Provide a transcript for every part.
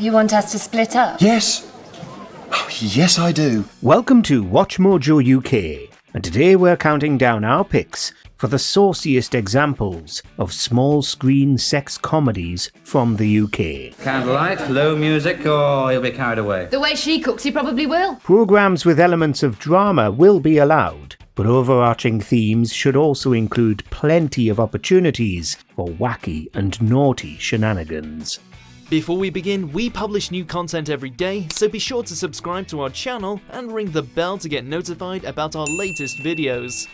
You want us to split up? Yes. Oh, yes, I do. Welcome to Watch Mojo UK, and today we're counting down our picks for the sauciest examples of small screen sex comedies from the UK. Candlelight, low music, or he'll be carried away. The way she cooks, he probably will. Programmes with elements of drama will be allowed, but overarching themes should also include plenty of opportunities for wacky and naughty shenanigans. Before we begin, we publish new content every day, so be sure to subscribe to our channel and ring the bell to get notified about our latest videos.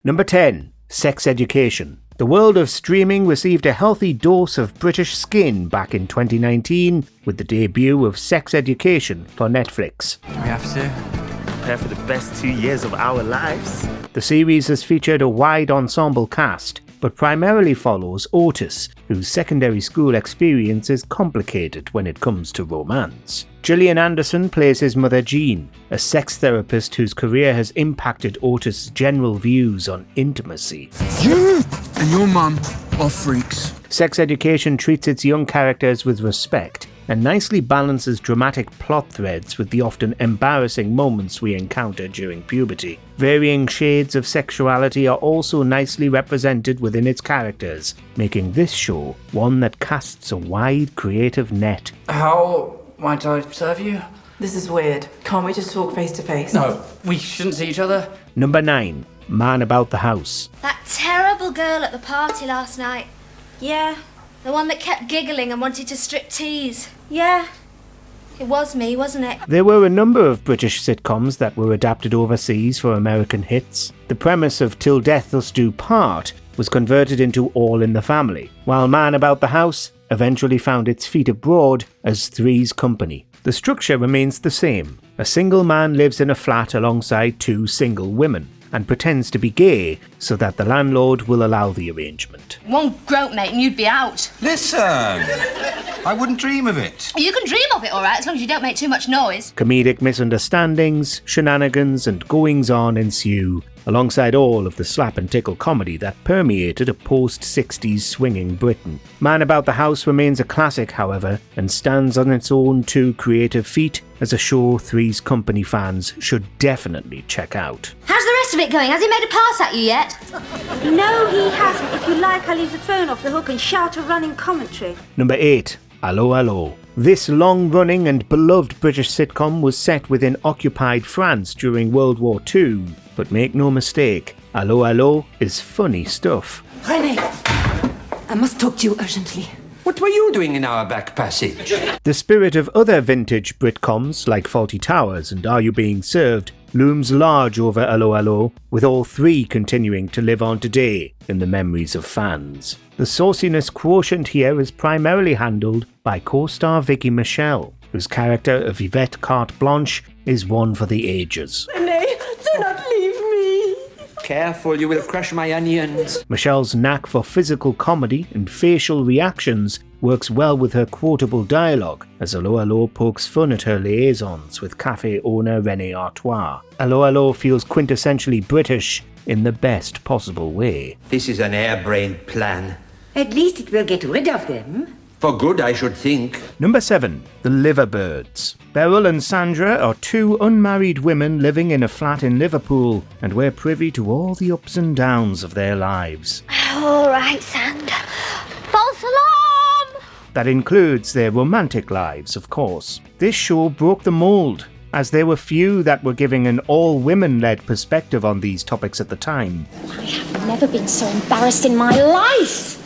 Number 10. Sex Education. The world of streaming received a healthy dose of British skin back in 2019 with the debut of Sex Education for Netflix. We have to prepare for the best 2 years of our lives. The series has featured a wide ensemble cast, but primarily follows Otis, whose secondary school experience is complicated when it comes to romance. Gillian Anderson plays his mother Jean, a sex therapist whose career has impacted Otis' general views on intimacy. You and your mum are freaks. Sex Education treats its young characters with respect and nicely balances dramatic plot threads with the often embarrassing moments we encounter during puberty. Varying shades of sexuality are also nicely represented within its characters, making this show one that casts a wide creative net. How might I serve you? This is weird. Can't we just talk face to face? No, we shouldn't see each other. Number 9. Man About the House. That terrible girl at the party last night. Yeah. The one that kept giggling and wanted to strip tease. Yeah. It was me, wasn't it? There were a number of British sitcoms that were adapted overseas for American hits. The premise of Till Death Us Do Part was converted into All in the Family, while Man About the House eventually found its feet abroad as Three's Company. The structure remains the same. A single man lives in a flat alongside two single women and pretends to be gay so that the landlord will allow the arrangement. One groat, mate, and you'd be out. Listen, I wouldn't dream of it. You can dream of it, all right, as long as you don't make too much noise. Comedic misunderstandings, shenanigans and goings-on ensue, alongside all of the slap and tickle comedy that permeated a post-60s swinging Britain. Man About the House remains a classic, however, and stands on its own two creative feet as a show Three's Company fans should definitely check out. How's the rest of it going? Has he made a pass at you yet? No, he hasn't. If you like, I'll leave the phone off the hook and shout a running commentary. Number 8. Allo Allo. This long-running and beloved British sitcom was set within occupied France during World War II, but make no mistake, Allo Allo is funny stuff. René, I must talk to you urgently. What were you doing in our back passage? The spirit of other vintage Britcoms like Fawlty Towers and Are You Being Served looms large over Allo Allo, with all three continuing to live on today in the memories of fans. The sauciness quotient here is primarily handled by co-star Vicky Michelle, whose character of Yvette Carte Blanche is one for the ages. René, do not leave me. Careful, you will crush my onions. Michelle's knack for physical comedy and facial reactions works well with her quotable dialogue, as Allo Allo pokes fun at her liaisons with cafe owner René Artois. Allo Allo feels quintessentially British in the best possible way. This is an airbrained plan. At least it will get rid of them. For good, I should think. Number 7. The Liverbirds. Beryl and Sandra are two unmarried women living in a flat in Liverpool, and we're privy to all the ups and downs of their lives. All right, Sandra. False alarm! That includes their romantic lives, of course. This show broke the mould, as there were few that were giving an all-women-led perspective on these topics at the time. I have never been so embarrassed in my life!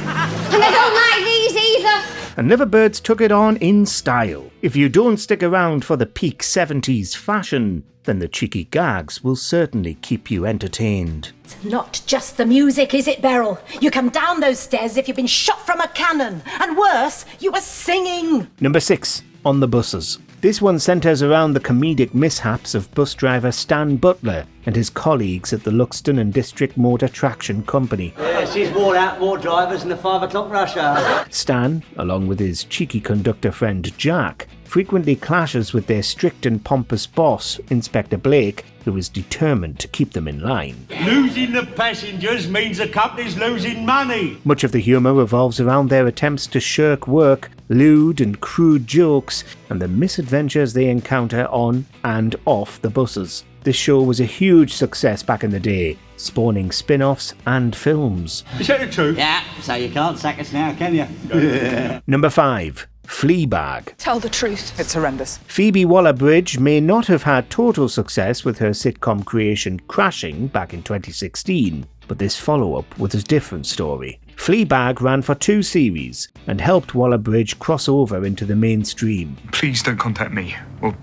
And I don't like these either! And Liverbirds took it on in style. If you don't stick around for the peak 70s fashion, then the cheeky gags will certainly keep you entertained. It's not just the music, is it, Beryl? You come down those stairs as if you've been shot from a cannon. And worse, you were singing. Number 6. On the Buses. This one centres around the comedic mishaps of bus driver Stan Butler and his colleagues at the Luxton and District Motor Traction Company. Yeah, she's worn out more drivers than the 5 o'clock rush hour. Stan, along with his cheeky conductor friend Jack, frequently clashes with their strict and pompous boss, Inspector Blake, who is determined to keep them in line. Losing the passengers means the company's losing money. Much of the humour revolves around their attempts to shirk work, lewd and crude jokes, and the misadventures they encounter on and off the buses. This show was a huge success back in the day, spawning spin-offs and films. Is that the truth? Yeah, so you can't sack us now, can you? Number 5. Fleabag. Tell the truth. It's horrendous. Phoebe Waller-Bridge may not have had total success with her sitcom creation Crashing back in 2016, but this follow-up was a different story. Fleabag ran for 2 series and helped Waller-Bridge cross over into the mainstream. Please don't contact me, or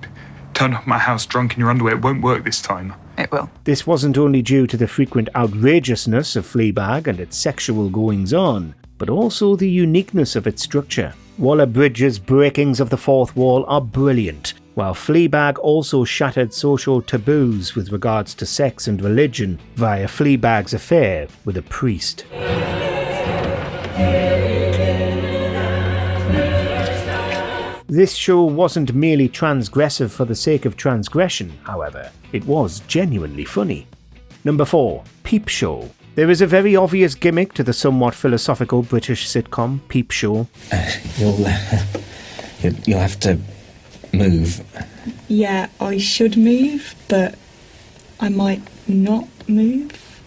turn up my house drunk in your underwear. It won't work this time. It will. This wasn't only due to the frequent outrageousness of Fleabag and its sexual goings-on, but also the uniqueness of its structure. Waller-Bridge's breakings of the fourth wall are brilliant, while Fleabag also shattered social taboos with regards to sex and religion via Fleabag's affair with a priest. This show wasn't merely transgressive for the sake of transgression, however. It was genuinely funny. Number 4. Peep Show. There is a very obvious gimmick to the somewhat philosophical British sitcom Peep Show. You'll have to move. Yeah, I should move, but I might not move.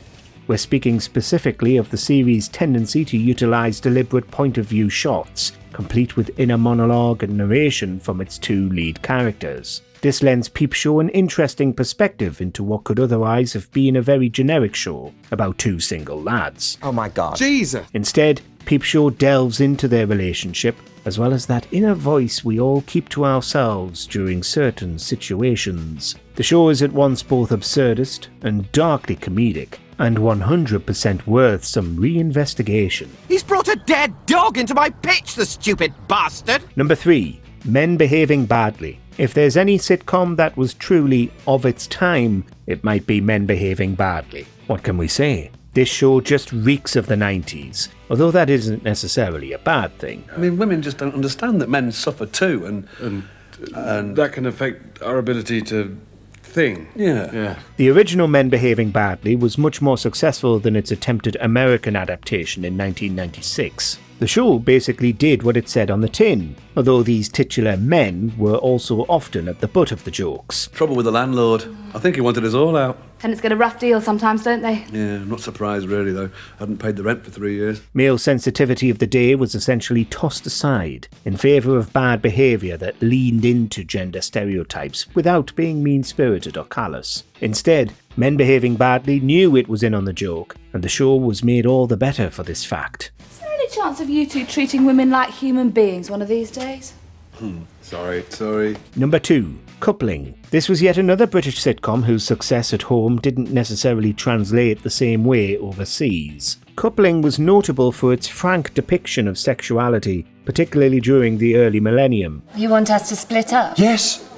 We're speaking specifically of the series' tendency to utilise deliberate point-of-view shots, complete with inner monologue and narration from its 2 lead characters. This lends Peep Show an interesting perspective into what could otherwise have been a very generic show about 2 single lads. Oh my god. Jesus! Instead, Peep Show delves into their relationship, as well as that inner voice we all keep to ourselves during certain situations. The show is at once both absurdist and darkly comedic, and 100% worth some reinvestigation. He's brought a dead dog into my pitch, the stupid bastard! Number 3. Men Behaving Badly. If there's any sitcom that was truly of its time, it might be Men Behaving Badly. What can we say? This show just reeks of the 90s, although that isn't necessarily a bad thing. I mean, women just don't understand that men suffer too, and that can affect our ability to think. Yeah. The original Men Behaving Badly was much more successful than its attempted American adaptation in 1996. The show basically did what it said on the tin, although these titular men were also often at the butt of the jokes. Trouble with the landlord. I think he wanted us all out. Tenants get a rough deal sometimes, don't they? Yeah, I'm not surprised really though. Hadn't paid the rent for 3 years. Male sensitivity of the day was essentially tossed aside in favour of bad behaviour that leaned into gender stereotypes without being mean-spirited or callous. Instead, Men Behaving Badly knew it was in on the joke, and the show was made all the better for this fact. Is there any chance of you 2 treating women like human beings one of these days? Sorry. Number 2. Coupling. This was yet another British sitcom whose success at home didn't necessarily translate the same way overseas. Coupling was notable for its frank depiction of sexuality, particularly during the early millennium. You want us to split up? Yes.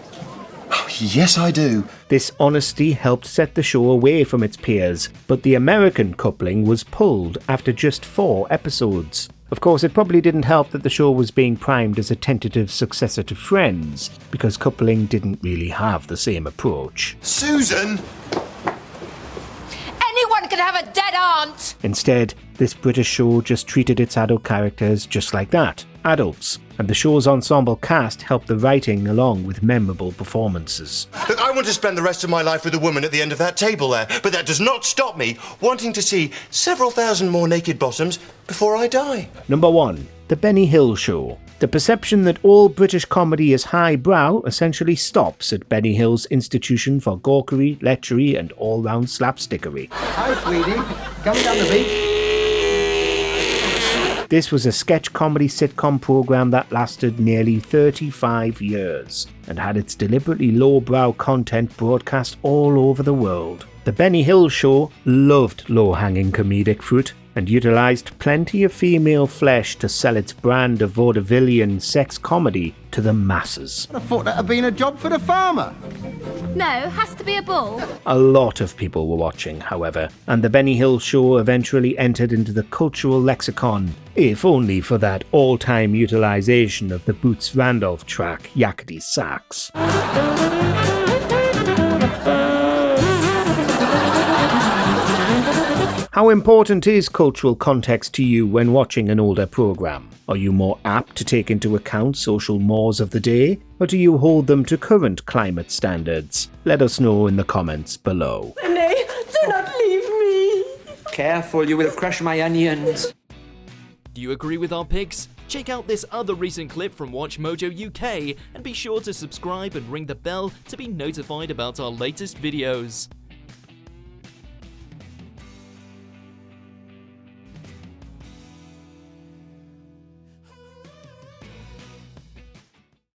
Oh, yes, I do. This honesty helped set the show away from its peers, but the American Coupling was pulled after just 4 episodes. Of course, it probably didn't help that the show was being primed as a tentative successor to Friends, because Coupling didn't really have the same approach. Susan! Anyone can have a dead aunt! Instead, this British show just treated its adult characters just like that, adults, and the show's ensemble cast helped the writing along with memorable performances. Look, I want to spend the rest of my life with the woman at the end of that table there, but that does not stop me wanting to see several thousand more naked bottoms before I die. Number 1. The Benny Hill Show. The perception that all British comedy is highbrow essentially stops at Benny Hill's institution for gawkery, lechery and all-round slapstickery. Hi, sweetie. Coming down the beach? This was a sketch comedy sitcom program that lasted nearly 35 years and had its deliberately lowbrow content broadcast all over the world. The Benny Hill Show loved low-hanging comedic fruit, and utilised plenty of female flesh to sell its brand of vaudevillian sex comedy to the masses. I thought that'd been a job for the farmer. No, has to be a bull. A lot of people were watching, however, and the Benny Hill show eventually entered into the cultural lexicon, if only for that all-time utilisation of the Boots Randolph track, Yakety Sax. How important is cultural context to you when watching an older programme? Are you more apt to take into account social mores of the day, or do you hold them to current climate standards? Let us know in the comments below. Benny, do not leave me. Careful, you will crush my onions. Do you agree with our picks? Check out this other recent clip from WatchMojo UK and be sure to subscribe and ring the bell to be notified about our latest videos.